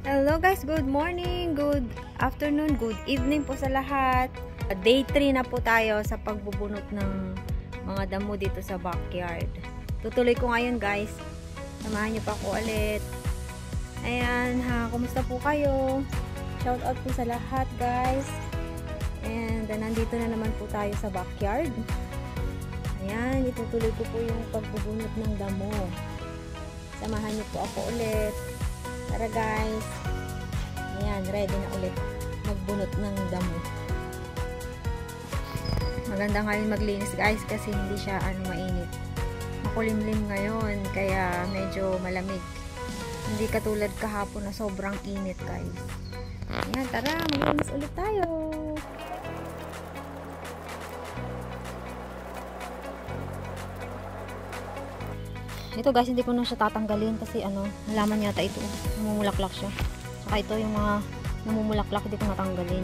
Hello guys, good morning, good afternoon, good evening po sa lahat. Day 3 na po tayo sa pagbubunot ng mga damo dito sa backyard. Tutuloy ko ngayon guys. Samahan niyo pa ako ulit. Ayan, kumusta po kayo? Shout out po sa lahat guys. And nandito na naman po tayo sa backyard. Ayan, itutuloy ko po yung pagbubunot ng damo. Samahan niyo po ako ulit. Tara guys. Ayan, ready na ulit magbunot ng damo. Maganda ngayon maglinis guys kasi hindi siya mainit. Makulimlim ngayon kaya medyo malamig. Hindi katulad kahapon na sobrang init guys. Ayan, tara maglinis ulit tayo. Ito guys, hindi ko na siya tatanggalin kasi nalaman yata ito, namumulaklak siya. Saka ito yung mga namumulaklak, hindi ko natanggalin.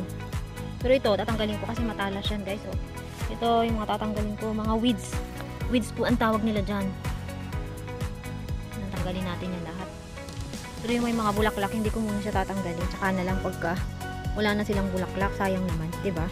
Pero ito, tatanggalin ko kasi matalas yan guys. Oh. Ito yung mga tatanggalin ko, mga weeds. Weeds po ang tawag nila dyan. Natanggalin natin yan lahat. Pero yung may mga bulaklak, hindi ko muna siya tatanggalin. Tsaka na lang pagka wala na silang bulaklak, sayang naman, diba?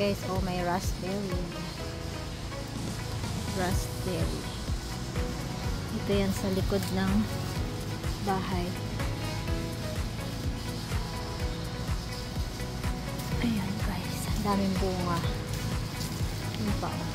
Guys, oh, may raspberry. Raspberry. Ito yan sa likod ng bahay. Ayan guys, ang daming bunga. Ano pa oh.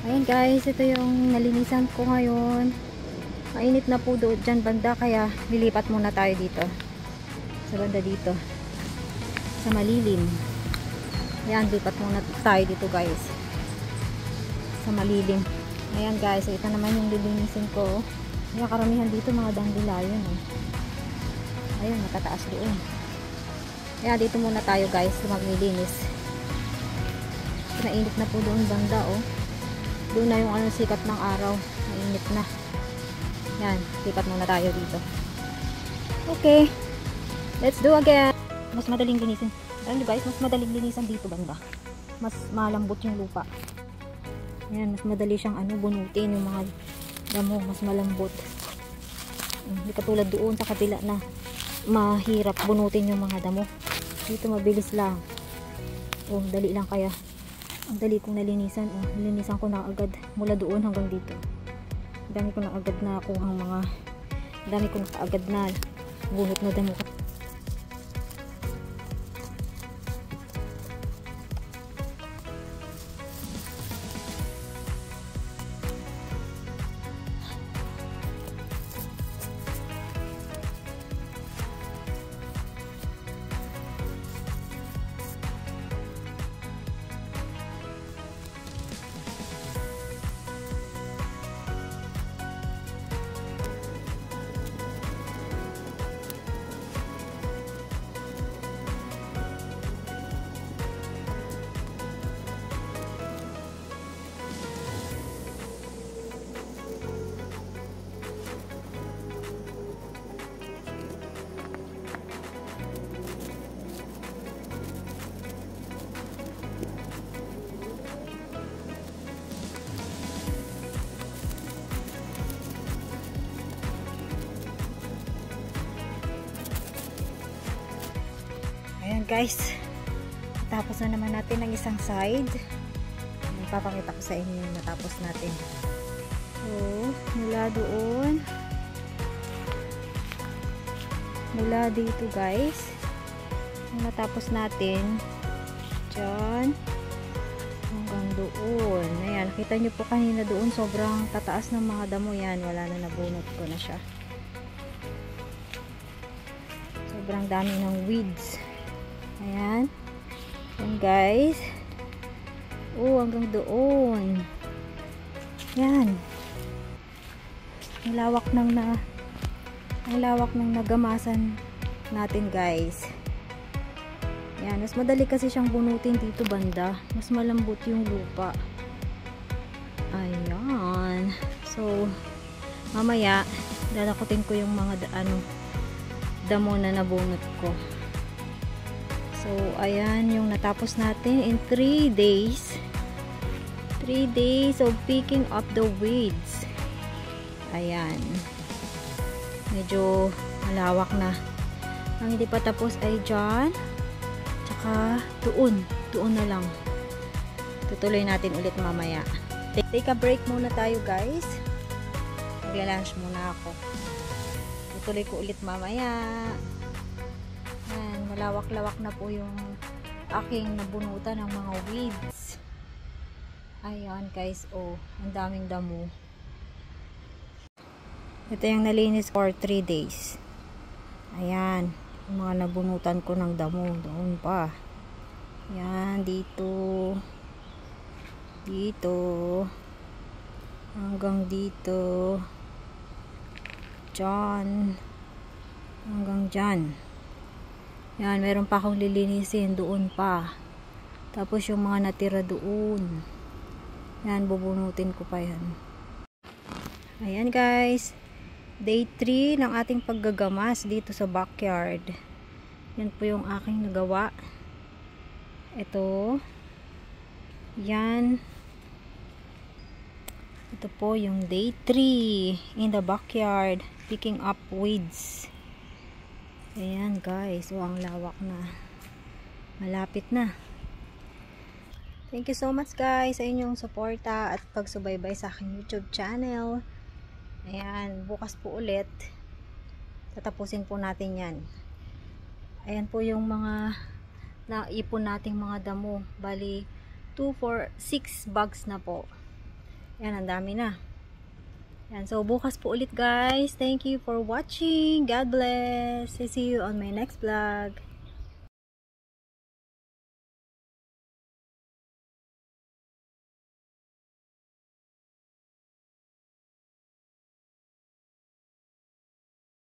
Ayan guys, ito yung nalinisan ko ngayon. Mainit na po doon dyan banda kaya lilipat muna tayo dito. Sa banda dito. Sa malilim. Ayan, lipat muna tayo dito guys. Sa malilim. Ayan guys, ito naman yung lilinisin ko. Ayan, karamihan dito mga dandelion eh. Ayan, nakataas doon. Ayan, dito muna tayo guys, maglilinis. Nainit na po doon banda oh. Doon na yung sikat ng araw. Mainit na. Yan. Lipat muna tayo dito. Okay. Let's do again. Mas madaling linisin. Ayan guys, mas madaling linisan dito banda. Mas malambot yung lupa. Ayan, mas madali siyang bunutin yung mga damo. Mas malambot. Hindi katulad doon sa kabila na mahirap bunutin yung mga damo. Dito mabilis lang. Oh, dali lang kaya. Ang dali kong nalinisan. Nalinisan ko na agad mula doon hanggang dito. Dami ko na agad na kuhang dami ko na agad na bunot na damo. Ayan guys, tapos na naman natin ang isang side. Ipapakita ko sa inyo yung natapos natin. So, mula doon mula dito guys. Natapos natin dyan hanggang doon. Ayan, nakita nyo po kanina doon sobrang tataas ng mga damo yan. Wala na, nabunot ko na siya. Sobrang dami ng weeds. Ayan. Ayan guys. Hanggang doon. Yan. Ang lawak ng nagamasan natin guys. Yan, mas madali kasi siyang bunutin dito banda. Mas malambot yung lupa. Ayan. So, mamaya, dadakutin ko yung mga damo na nabunot ko. So, ayan yung natapos natin in 3 days. 3 days of picking up the weeds. Ayan. Medyo malawak na. Ang hindi pa tapos ay dyan. Doon na lang. Tutuloy natin ulit mamaya. Take a break muna tayo guys. Magla-lunch muna ako. Tutuloy ko ulit mamaya. Ayan, malawak-lawak na po yung aking nabunutan ng mga weeds. Ayan guys, ang daming damo. Ito yung nalinis for 3 days. Ayan. Yung mga nabunutan ko ng damo doon pa. Yan, dito hanggang dito dyan hanggang dyan. Yan, meron pa akong lilinisin doon pa. Tapos yung mga natira doon, yan, bubunutin ko pa yan. Ayan guys, day 3 ng ating paggagamas dito sa backyard. Yan po yung aking nagawa. Ito. Yan. Ito po yung day 3 in the backyard. Picking up weeds. Ayan guys. Ang lawak na. Malapit na. Thank you so much guys sa inyong suporta at pagsubaybay sa aking YouTube channel. Ayan, bukas po ulit tatapusin po natin yan. Ayan po yung mga naipon nating mga damo. Bali 2, 4, 6 bags na po. Ayan, ang dami na. Ayan, so bukas po ulit guys. Thank you for watching. God bless. I see you on my next vlog.